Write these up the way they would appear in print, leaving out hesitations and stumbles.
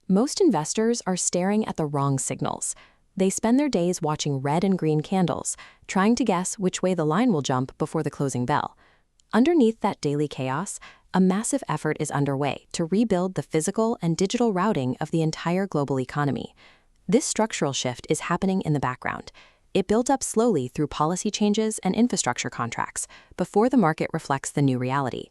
Most investors are staring at the wrong signals. They spend their days watching red and green candles, trying to guess which way the line will jump before the closing bell. Underneath that daily chaos, a massive effort is underway to rebuild the physical and digital routing of the entire global economy. This structural shift is happening in the background. It built up slowly through policy changes and infrastructure contracts before the market reflects the new reality.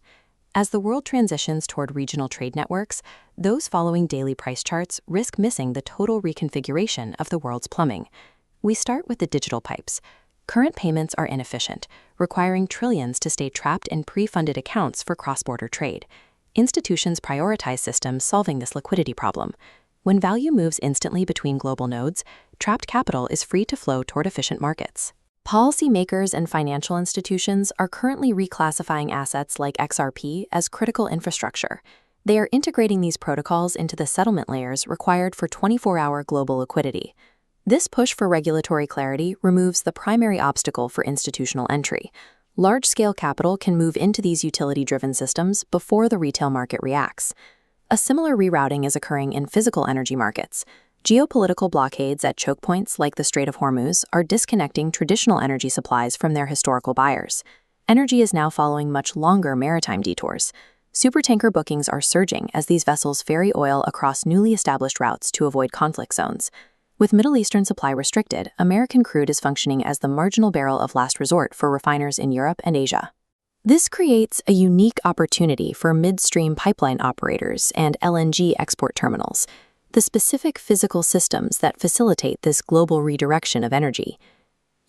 As the world transitions toward regional trade networks, those following daily price charts risk missing the total reconfiguration of the world's plumbing. We start with the digital pipes. Current payments are inefficient, requiring trillions to stay trapped in pre-funded accounts for cross-border trade. Institutions prioritize systems solving this liquidity problem. When value moves instantly between global nodes, trapped capital is free to flow toward efficient markets. Policymakers and financial institutions are currently reclassifying assets like XRP as critical infrastructure. They are integrating these protocols into the settlement layers required for 24-hour global liquidity. This push for regulatory clarity removes the primary obstacle for institutional entry. Large-scale capital can move into these utility-driven systems before the retail market reacts. A similar rerouting is occurring in physical energy markets. Geopolitical blockades at choke points like the Strait of Hormuz are disconnecting traditional energy supplies from their historical buyers. Energy is now following much longer maritime detours. Supertanker bookings are surging as these vessels ferry oil across newly established routes to avoid conflict zones. With Middle Eastern supply restricted, American crude is functioning as the marginal barrel of last resort for refiners in Europe and Asia. This creates a unique opportunity for midstream pipeline operators and LNG export terminals, the specific physical systems that facilitate this global redirection of energy.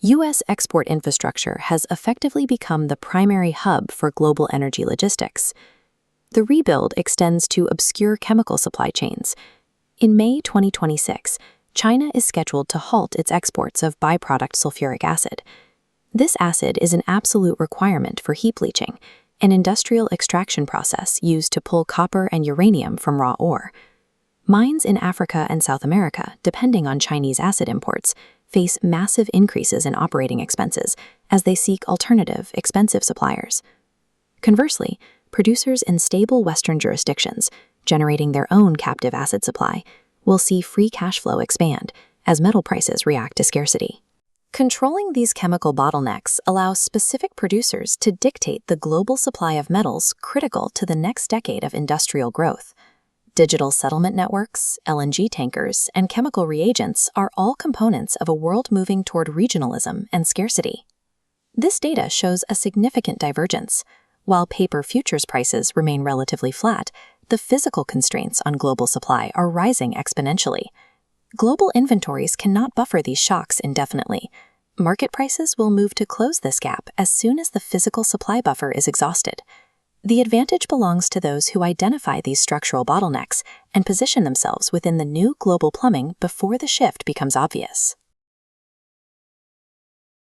U.S. export infrastructure has effectively become the primary hub for global energy logistics. The rebuild extends to obscure chemical supply chains. In May 2026, China is scheduled to halt its exports of byproduct sulfuric acid. This acid is an absolute requirement for heap leaching, an industrial extraction process used to pull copper and uranium from raw ore. Mines in Africa and South America, depending on Chinese acid imports, face massive increases in operating expenses as they seek alternative, expensive suppliers. Conversely, producers in stable Western jurisdictions, generating their own captive acid supply, will see free cash flow expand as metal prices react to scarcity. Controlling these chemical bottlenecks allows specific producers to dictate the global supply of metals critical to the next decade of industrial growth. Digital settlement networks, LNG tankers, and chemical reagents are all components of a world moving toward regionalism and scarcity. This data shows a significant divergence. While paper futures prices remain relatively flat, the physical constraints on global supply are rising exponentially. Global inventories cannot buffer these shocks indefinitely. Market prices will move to close this gap as soon as the physical supply buffer is exhausted. The advantage belongs to those who identify these structural bottlenecks and position themselves within the new global plumbing before the shift becomes obvious.